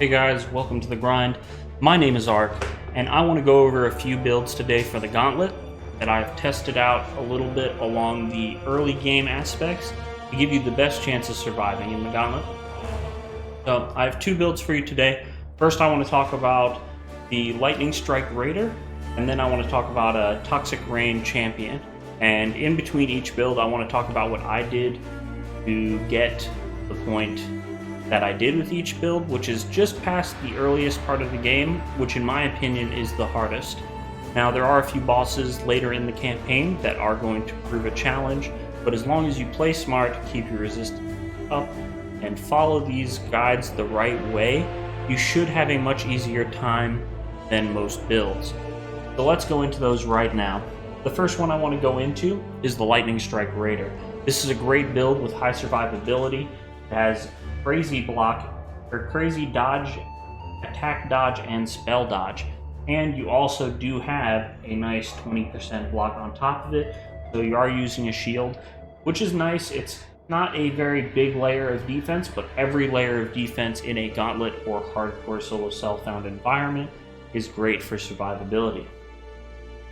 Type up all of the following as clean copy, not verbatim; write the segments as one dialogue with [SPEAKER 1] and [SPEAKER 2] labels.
[SPEAKER 1] Hey guys, welcome to the grind. My name is Ark, and I want to go over a few builds today for the Gauntlet that I've tested out a little bit along the early game aspects to give you the best chance of surviving in the Gauntlet. So I have two builds for you today. First, I want to talk about the Lightning Strike Raider, and then I want to talk about a Toxic Rain Champion. And in between each build, I want to talk about what I did to get the point that I did with each build, which is just past the earliest part of the game, which in my opinion is the hardest. Now, there are a few bosses later in the campaign that are going to prove a challenge, but as long as you play smart, keep your resistance up, and follow these guides the right way, you should have a much easier time than most builds. So let's go into those right now. The first one I want to go into is the Lightning Strike Raider. This is a great build with high survivability. It has crazy block, or crazy dodge, attack dodge, and spell dodge. And you also do have a nice 20% block on top of it, so you are using a shield, which is nice. It's not a very big layer of defense, but every layer of defense in a Gauntlet or hardcore solo self-found environment is great for survivability.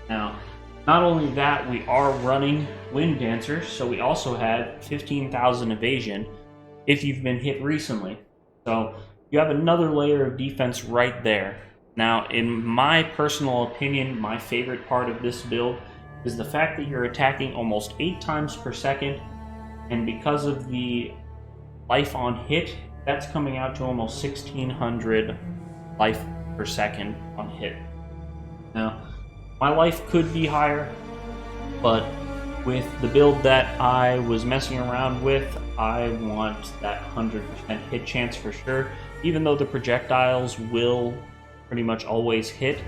[SPEAKER 1] Now, not only that, we are running Wind Dancer, so we also have 15,000 evasion if you've been hit recently. So you have another layer of defense right there. Now, in my personal opinion, my favorite part of this build is the fact that you're attacking almost 8 times per second, and because of the life on hit, that's coming out to almost 1600 life per second on hit. Now, my life could be higher, but with the build that I was messing around with, I want that 100% hit chance for sure. Even though the projectiles will pretty much always hit,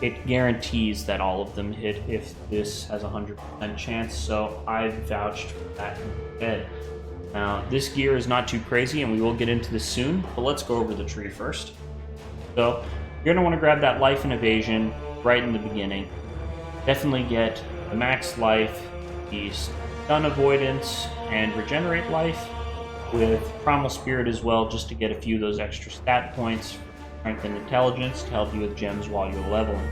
[SPEAKER 1] it guarantees that all of them hit if this has a 100% chance, so I vouched for that instead. Now, this gear is not too crazy, and we will get into this soon, but let's go over the tree first. So, you're going to want to grab that life and evasion right in the beginning. Definitely get the max life, the stun avoidance, and regenerate life, with Primal Spirit as well, just to get a few of those extra stat points for strength and intelligence to help you with gems while you're leveling.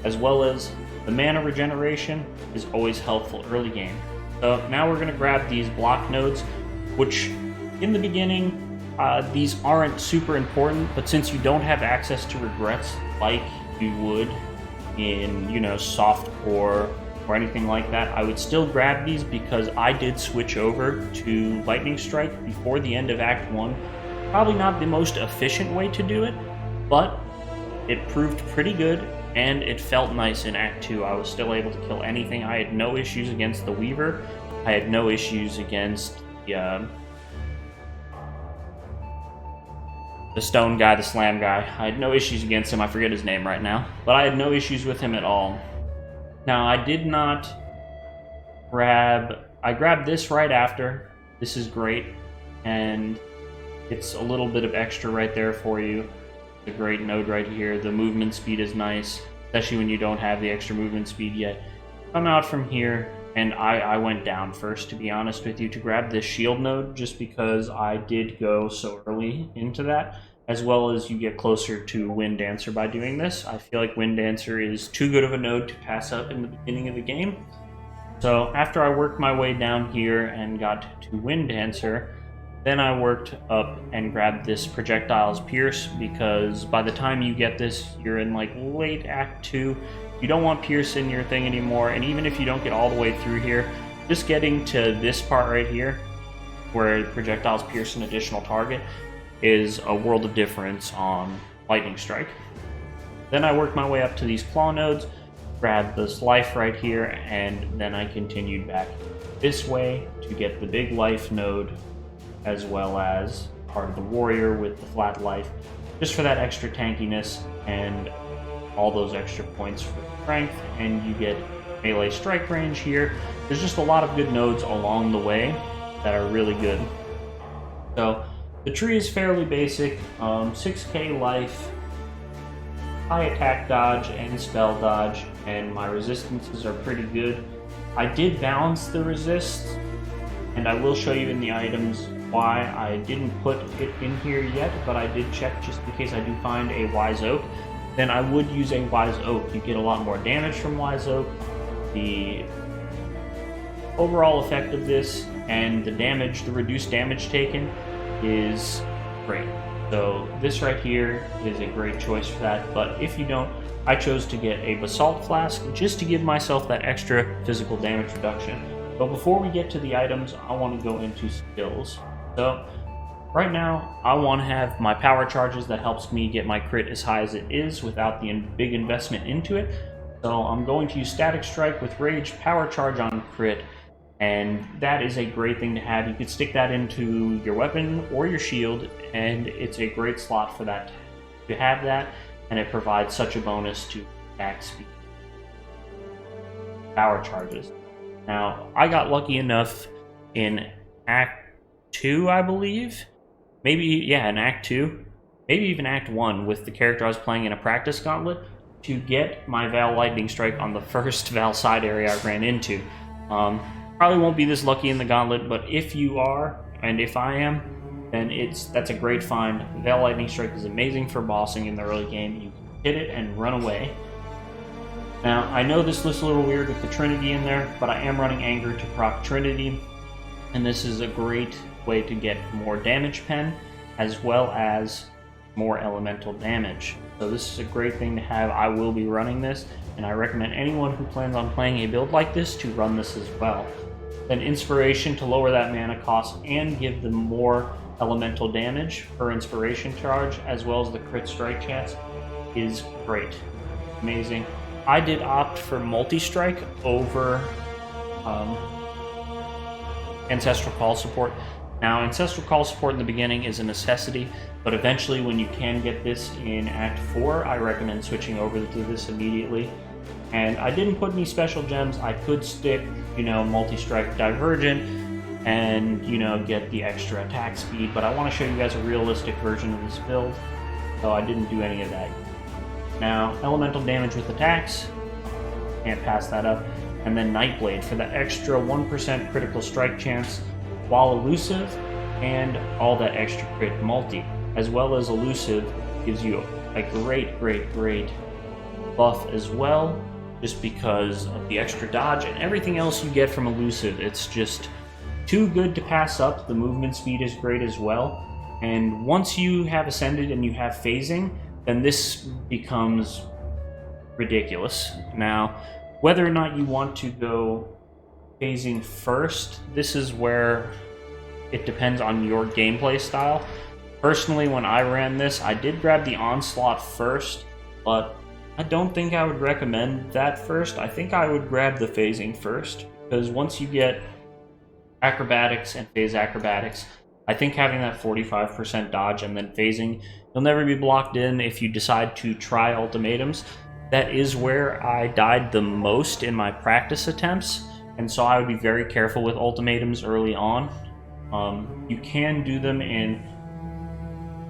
[SPEAKER 1] As well as the mana regeneration is always helpful early game. So now we're going to grab these block nodes, which in the beginning, these aren't super important, but since you don't have access to regrets like you would in, soft core or anything like that, I would still grab these because I did switch over to Lightning Strike before the end of Act 1. Probably not the most efficient way to do it, but it proved pretty good, and it felt nice in Act 2. I was still able to kill anything. I had no issues against the Weaver. I had no issues against the stone guy, the slam guy. I had no issues against him. I forget his name right now, but I had no issues with him at all. Now, I did not I grabbed this right after. This is great, and it's a little bit of extra right there for you. The great node right here. The movement speed is nice, especially when you don't have the extra movement speed yet. Come out from here, and I went down first, to be honest with you, to grab this shield node, just because I did go so early into that, as well as you get closer to Wind Dancer by doing this. I feel like Wind Dancer is too good of a node to pass up in the beginning of the game. So after I worked my way down here and got to Wind Dancer, then I worked up and grabbed this Projectiles Pierce, because by the time you get this, you're in like late Act 2. You don't want Pierce in your thing anymore, and even if you don't get all the way through here, just getting to this part right here, where Projectiles pierce an additional target, is a world of difference on Lightning Strike. Then I worked my way up to these claw nodes, grabbed this life right here, and then I continued back this way to get the big life node, as well as part of the warrior with the flat life, just for that extra tankiness and all those extra points for strength, and you get melee strike range here. There's just a lot of good nodes along the way that are really good. So the tree is fairly basic, 6k life, high attack dodge and spell dodge, and my resistances are pretty good. I did balance the resists, and I will show you in the items why I didn't put it in here yet, but I did check just in case I do find a Wise Oak. Then I would use a Wise Oak. You get a lot more damage from Wise Oak. The overall effect of this and the damage, the reduced damage taken, is great. So this right here is a great choice for that, but if you don't, I chose to get a Basalt Flask just to give myself that extra physical damage reduction. But before we get to the items, I want to go into skills. So right now, I want to have my power charges that helps me get my crit as high as it is without the big investment into it. So I'm going to use Static Strike with Rage, Power Charge on crit, and that is a great thing to have. You could stick that into your weapon or your shield, and it's a great slot for that to have that, and it provides such a bonus to attack speed. Power charges. Now, I got lucky enough in Act 2, I believe. Maybe, yeah, in Act 2. Maybe even Act 1 with the character I was playing in a practice gauntlet to get my Val Lightning Strike on the first Val side area I ran into. Probably won't be this lucky in the gauntlet, but if you are, and if I am, then that's a great find. Val Lightning Strike is amazing for bossing in the early game. You can hit it and run away. Now, I know this looks a little weird with the Trinity in there, but I am running Anger to proc Trinity, and this is a great way to get more damage pen, as well as more elemental damage. So this is a great thing to have. I will be running this, and I recommend anyone who plans on playing a build like this to run this as well. Then Inspiration to lower that mana cost and give them more elemental damage per inspiration charge, as well as the crit strike chance, is great. Amazing. I did opt for multi-strike over Ancestral Call support. Now, Ancestral Call support in the beginning is a necessity, but eventually when you can get this in Act 4, I recommend switching over to this immediately. And I didn't put any special gems. I could stick, multi-strike Divergent and, get the extra attack speed, but I want to show you guys a realistic version of this build, so I didn't do any of that. Now, elemental damage with attacks, can't pass that up, and then Nightblade for that extra 1% critical strike chance while elusive, and all that extra crit multi, as well as elusive gives you a great buff as well, just because of the extra dodge and everything else you get from elusive. It's just too good to pass up. The movement speed is great as well, and once you have ascended and you have phasing, then this becomes ridiculous. Now, whether or not you want to go phasing first, this is where it depends on your gameplay style. Personally, when I ran this, I did grab the Onslaught first, but I don't think I would recommend that first. I think I would grab the phasing first, because once you get acrobatics and phase acrobatics, I think having that 45% dodge and then phasing, you'll never be blocked in if you decide to try ultimatums. That is where I died the most in my practice attempts, and so I would be very careful with ultimatums early on. You can do them in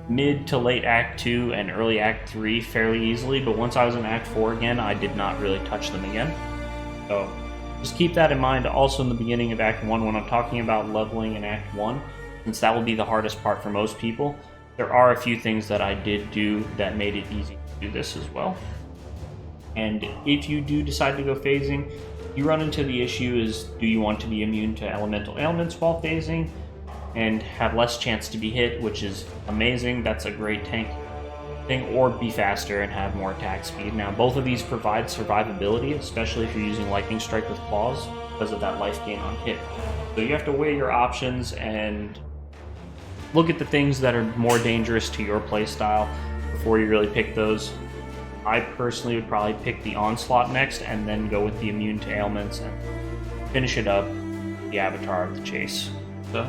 [SPEAKER 1] mid to late Act 2 and early Act 3 fairly easily, but once I was in Act 4 again, I did not really touch them again. So just keep that in mind also in the beginning of Act 1 when I'm talking about leveling in Act 1, since that will be the hardest part for most people. There are a few things that I did do that made it easy to do this as well. And if you do decide to go phasing, you run into the issue is, do you want to be immune to elemental ailments while phasing and have less chance to be hit, which is amazing. That's a great tank thing, or be faster and have more attack speed. Now, both of these provide survivability, especially if you're using Lightning Strike with claws, because of that life gain on hit. So you have to weigh your options and look at the things that are more dangerous to your playstyle before you really pick those. I personally would probably pick the Onslaught next, and then go with the immune to ailments and finish it up, the Avatar of the Chase. So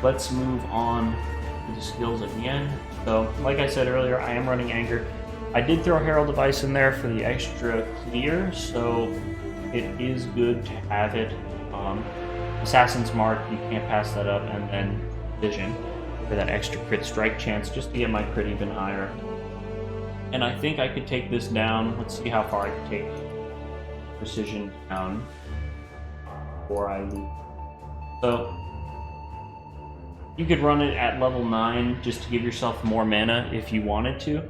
[SPEAKER 1] let's move on to the skills at the end. So, like I said earlier, I am running Anger. I did throw Herald Device in there for the extra clear, so it is good to have it. Assassin's Mark, you can't pass that up, and then Vision for that extra crit strike chance, just to get my crit even higher. And I think I could take this down. Let's see how far I can take Precision down before I lose. So You could run it at level 9 just to give yourself more mana if you wanted to.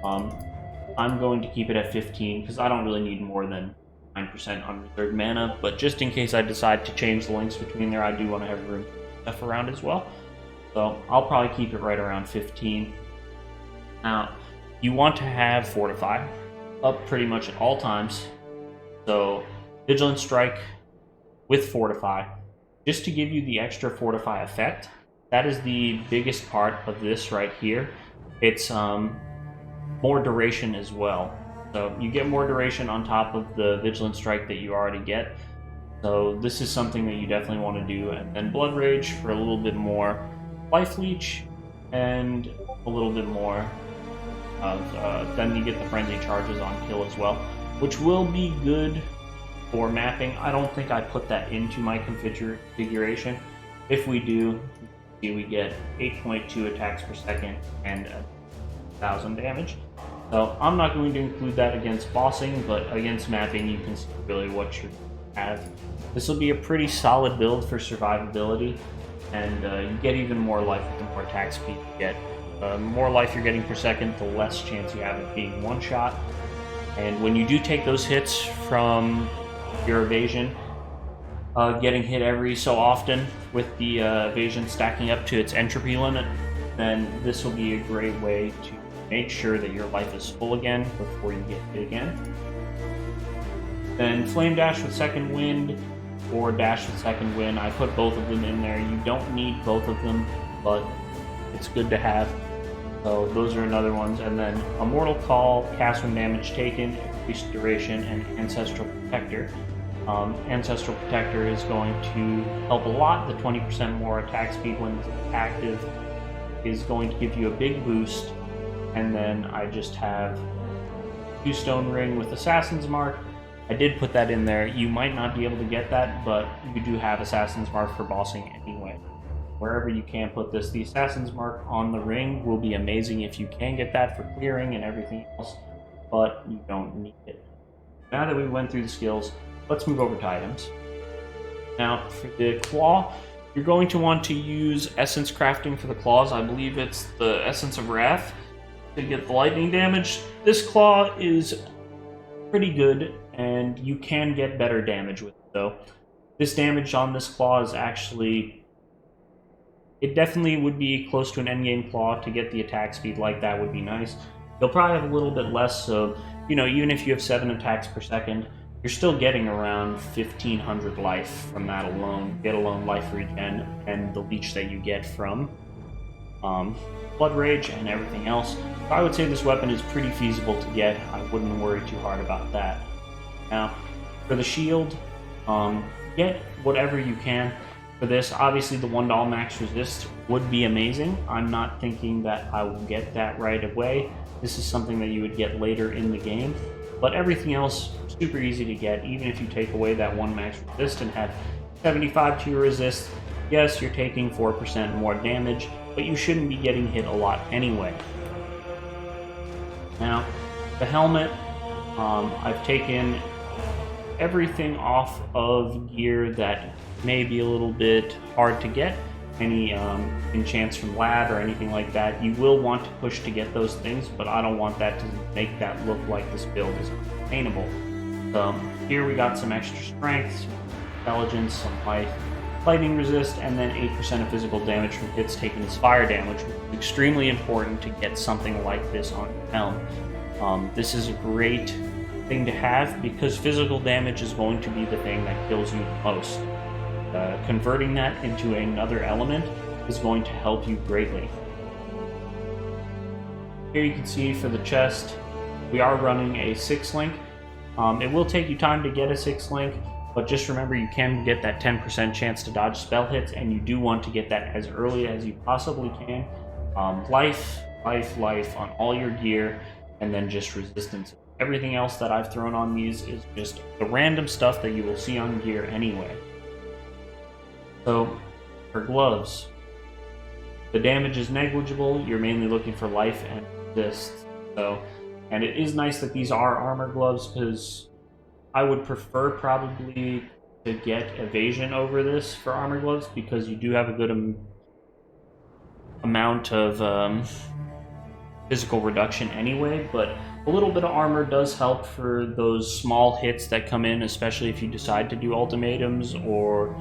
[SPEAKER 1] I'm going to keep it at 15 because I don't really need more than 9% unreserved mana, but just in case I decide to change the links between there, I do want to have room to move stuff around as well. So I'll probably keep it right around 15. Now, you want to have Fortify up pretty much at all times. So Vigilant Strike with Fortify, just to give you the extra Fortify effect. That is the biggest part of this right here. It's more duration as well. So you get more duration on top of the Vigilant Strike that you already get. So this is something that you definitely want to do. And then Blood Rage for a little bit more Life Leech and a little bit more of, then you get the Frenzy Charges on kill as well, which will be good for mapping. I don't think I put that into my configuration. If we do, we get 8.2 attacks per second and 1,000 damage. So I'm not going to include that against bossing, but against mapping you can see really what you have. This will be a pretty solid build for survivability, and you get even more life with the more attack speed you get. The more life you're getting per second, the less chance you have of being one-shot. And when you do take those hits from your evasion, getting hit every so often with the evasion stacking up to its entropy limit, then this will be a great way to make sure that your life is full again before you get hit again. Then Flame Dash with Second Wind or Dash with Second Wind. I put both of them in there. You don't need both of them, but it's good to have. So those are another ones. And then Immortal Call, cast when damage taken, increased duration, and Ancestral Protector. Ancestral Protector is going to help a lot. The 20% more attack speed when it's active is going to give you a big boost. And then I just have Stone Ring with Assassin's Mark. I did put that in there. You might not be able to get that, but you do have Assassin's Mark for bossing anyway. Wherever you can put this, the Assassin's Mark on the ring will be amazing if you can get that for clearing and everything else, but you don't need it. Now that we went through the skills, let's move over to items. Now, for the claw, you're going to want to use essence crafting for the claws. I believe it's the Essence of Wrath to get the lightning damage. This claw is pretty good, and you can get better damage with it, though. This damage on this claw is actually... It definitely would be close to an endgame claw. To get the attack speed like that would be nice. You'll probably have a little bit less, so, you know, even if you have 7 attacks per second, you're still getting around 1,500 life from that alone, get alone life regen, and the leech that you get from Blood Rage and everything else. So I would say this weapon is pretty feasible to get. I wouldn't worry too hard about that. Now, for the shield, get whatever you can. For this, obviously the $1 max resist would be amazing. I'm not thinking that I will get that right away. This is something that you would get later in the game. But everything else, super easy to get, even if you take away that 1 max resist and have 75 to your resist. Yes, you're taking 4% more damage, but you shouldn't be getting hit a lot anyway. Now, the helmet, I've taken everything off of gear that may be a little bit hard to get. Any enchants from lab or anything like that, you will want to push to get those things, but I don't want that to make that look like this build is unattainable. So here we got some extra strength, some intelligence, some life, lightning resist, and then 8% of physical damage from hits taken as fire damage, which is extremely important to get something like this on your helm. This is a great thing to have because physical damage is going to be the thing that kills you the most. Converting that into another element is going to help you greatly. Here you can see for the chest, we are running a 6-link. It will take you time to get a 6-link, but just remember you can get that 10% chance to dodge spell hits, and you do want to get that as early as you possibly can. Life on all your gear, and then just resistance. Everything else that I've thrown on these is just the random stuff that you will see on gear anyway. So, for gloves, the damage is negligible. You're mainly looking for life and resist. And it is nice that these are armor gloves, because I would prefer probably to get evasion over this for armor gloves, because you do have a good amount of physical reduction anyway, but a little bit of armor does help for those small hits that come in, especially if you decide to do ultimatums, or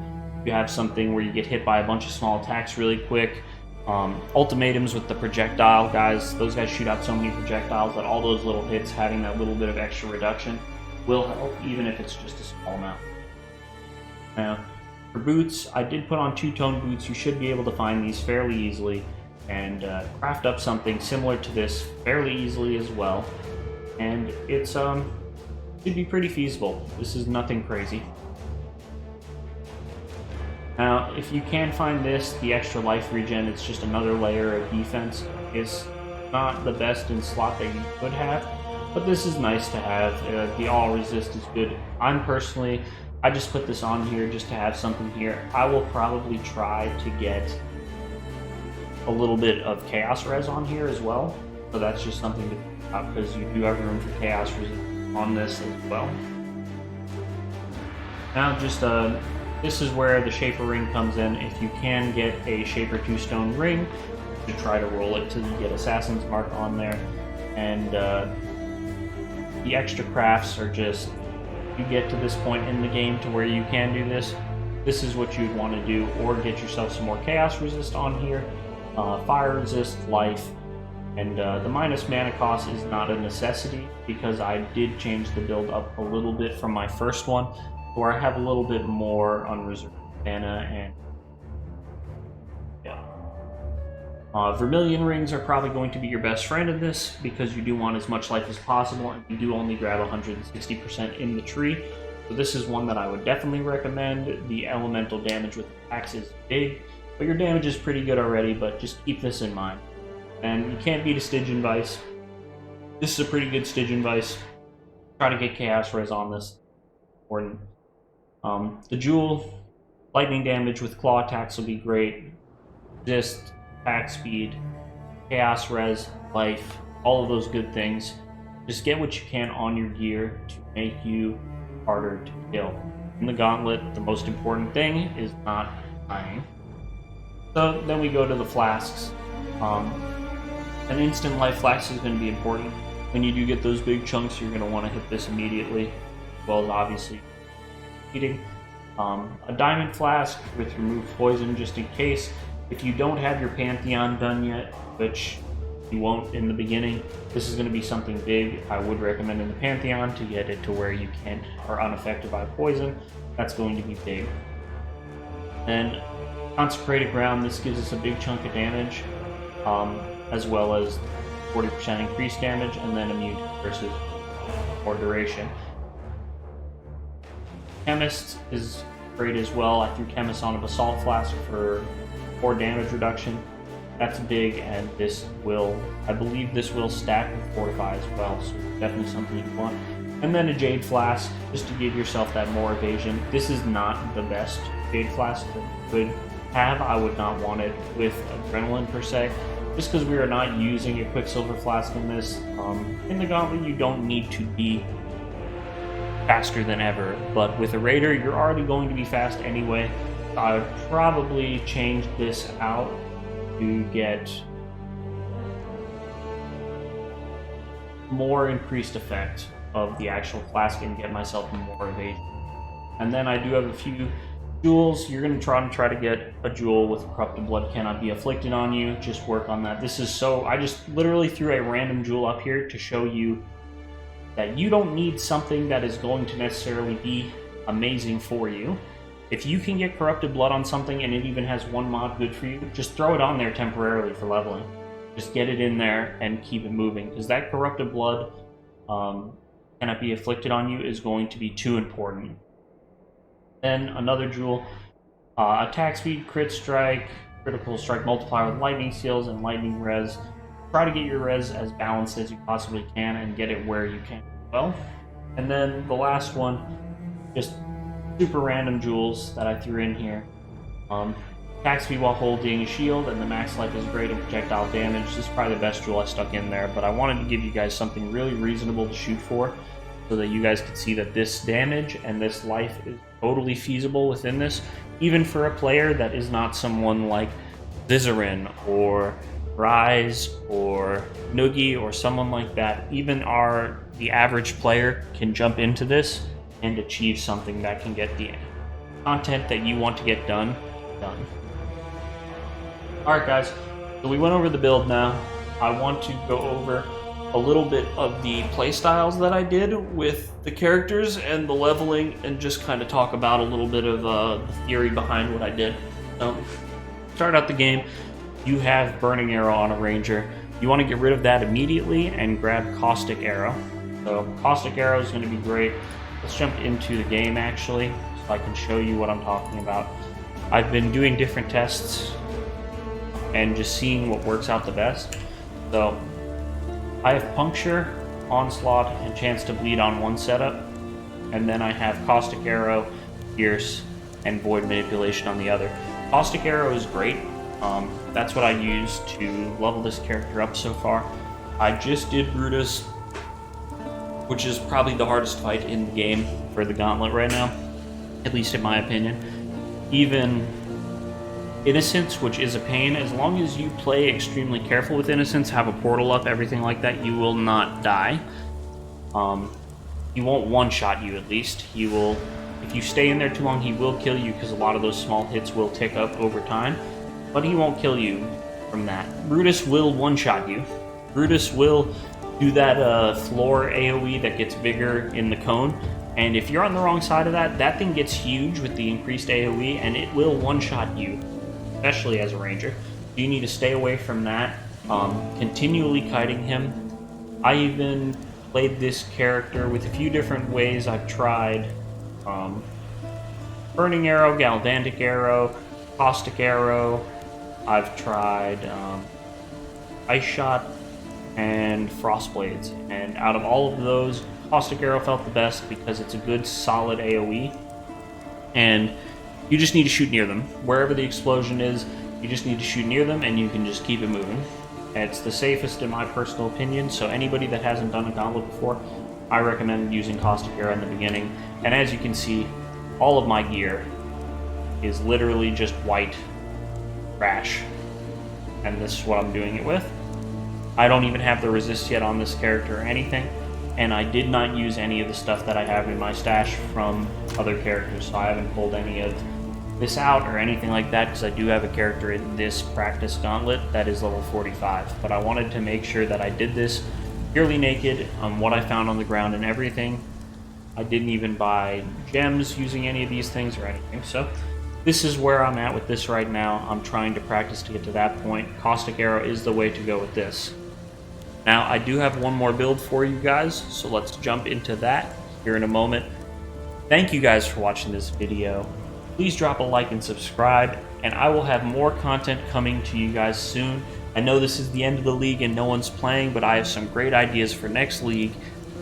[SPEAKER 1] you have something where you get hit by a bunch of small attacks really quick. Ultimatums with the projectile guys, those guys shoot out so many projectiles that all those little hits, having that little bit of extra reduction, will help, even if it's just a small amount. Now, for boots, I did put on two-tone boots. You should be able to find these fairly easily and craft up something similar to this fairly easily as well. And it's should be pretty feasible. This is nothing crazy. Now, if you can find this, the extra life regen, it's just another layer of defense. It's not the best in slot that you could have, but this is nice to have. The all resist is good. I just put this on here just to have something here. I will probably try to get a little bit of chaos res on here as well. So that's just something to think about, because you do have room for chaos res on this as well. Now just this is where the Shaper ring comes in. If you can get a Shaper 2-stone ring, to try to roll it till you get Assassin's Mark on there. And the extra crafts are just, you get to this point in the game to where you can do this, this is what you'd want to do, or get yourself some more chaos resist on here, fire resist, life, and the minus mana cost is not a necessity, because I did change the build up a little bit from my first one, where I have a little bit more unreserved mana. And yeah, Vermilion rings are probably going to be your best friend in this, because you do want as much life as possible, and you do only grab 160% in the tree. So this is one that I would definitely recommend. The elemental damage with attacks is big, but your damage is pretty good already, but just keep this in mind. And you can't beat a Stygian Vice. This is a pretty good Stygian Vice. Try to get Chaos Res on this. Important. The Jewel, lightning damage with claw attacks will be great. Resist, attack speed, chaos res, life, all of those good things. Just get what you can on your gear to make you harder to kill. In the Gauntlet, the most important thing is not dying. So then we go to the flasks. An instant life flask is going to be important. When you do get those big chunks, you're going to want to hit this immediately, as well as obviously eating. A diamond flask with remove poison, just in case. If you don't have your Pantheon done yet, which you won't in the beginning, this is going to be something big. I would recommend in the Pantheon to get it to where you are unaffected by poison. That's going to be big. Then Consecrated Ground, this gives us a big chunk of damage, as well as 40% increased damage, and then immune versus more duration. Chemist is great as well. I threw Chemist on a Basalt Flask for 4 damage reduction. That's big, and this will, I believe this will stack with Fortify as well, so definitely something you want. And then a Jade Flask, just to give yourself that more evasion. This is not the best Jade Flask that you could have. I would not want it with Adrenaline per se, just because we are not using a Quicksilver Flask in this. In the Gauntlet, you don't need to be faster than ever, but with a Raider, you're already going to be fast anyway. I would probably change this out to get more increased effect of the actual flask and get myself more evasion. And then I do have a few jewels. You're going to try to get a jewel with Corrupted Blood cannot be afflicted on you. Just work on that. This is so, I just literally threw a random jewel up here to show you that you don't need something that is going to necessarily be amazing for you. If you can get Corrupted Blood on something and it even has one mod good for you, just throw it on there temporarily for leveling. Just get it in there and keep it moving, because that Corrupted Blood cannot be afflicted on you is going to be too important. Then another jewel, attack speed, crit strike, critical strike multiplier with lightning seals and lightning res. Try to get your res as balanced as you possibly can and get it where you can as well. And then the last one, just super random jewels that I threw in here. Attack speed while holding a shield, and the max life is great and projectile damage. This is probably the best jewel I stuck in there, but I wanted to give you guys something really reasonable to shoot for, so that you guys could see that this damage and this life is totally feasible within this, even for a player that is not someone like Zizarin or Rise or Noogie or someone like that, even the average player can jump into this and achieve something that can get the content that you want to get done. Alright guys, so we went over the build now. I want to go over a little bit of the playstyles that I did with the characters and the leveling, and just kind of talk about a little bit of the theory behind what I did. Start out the game, you have Burning Arrow on a Ranger. You want to get rid of that immediately and grab Caustic Arrow. So Caustic Arrow is going to be great. Let's jump into the game actually, so I can show you what I'm talking about. I've been doing different tests and just seeing what works out the best. So I have Puncture, Onslaught, and Chance to Bleed on one setup, and then I have Caustic Arrow, Pierce, and Void Manipulation on the other. Caustic Arrow is great. That's what I use to level this character up so far. I just did Brutus, which is probably the hardest fight in the game for the Gauntlet right now, at least in my opinion. Even Innocence, which is a pain, as long as you play extremely careful with Innocence, have a portal up, everything like that, you will not die. He won't one-shot you, at least. He will, if you stay in there too long, he will kill you, because a lot of those small hits will tick up over time, but he won't kill you from that. Brutus will one-shot you. Brutus will do that floor AoE that gets bigger in the cone, and if you're on the wrong side of that, that thing gets huge with the increased AoE, and it will one-shot you, especially as a Ranger. You need to stay away from that, continually kiting him. I even played this character with a few different ways. I've tried Burning Arrow, Galvantic Arrow, Caustic Arrow. I've tried Ice Shot and Frostblades, and out of all of those, Caustic Arrow felt the best because it's a good solid AoE, and you just need to shoot near them. Wherever the explosion is, you just need to shoot near them and you can just keep it moving. It's the safest in my personal opinion, so anybody that hasn't done a Gauntlet before, I recommend using Caustic Arrow in the beginning. And as you can see, all of my gear is literally just white trash, and this is what I'm doing it with. I don't even have the resist yet on this character or anything, and I did not use any of the stuff that I have in my stash from other characters, so I haven't pulled any of this out or anything like that, because I do have a character in this practice Gauntlet that is level 45, but I wanted to make sure that I did this purely naked on what I found on the ground and everything. I didn't even buy gems using any of these things or anything, so this is where I'm at with this right now. I'm trying to practice to get to that point. Caustic Arrow is the way to go with this. Now, I do have one more build for you guys, so let's jump into that here in a moment. Thank you guys for watching this video. Please drop a like and subscribe, and I will have more content coming to you guys soon. I know this is the end of the league and no one's playing, but I have some great ideas for next league,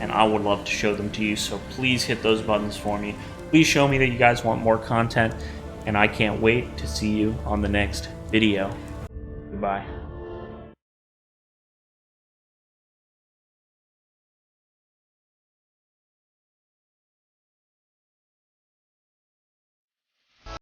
[SPEAKER 1] and I would love to show them to you, so please hit those buttons for me. Please show me that you guys want more content, and I can't wait to see you on the next video. Goodbye.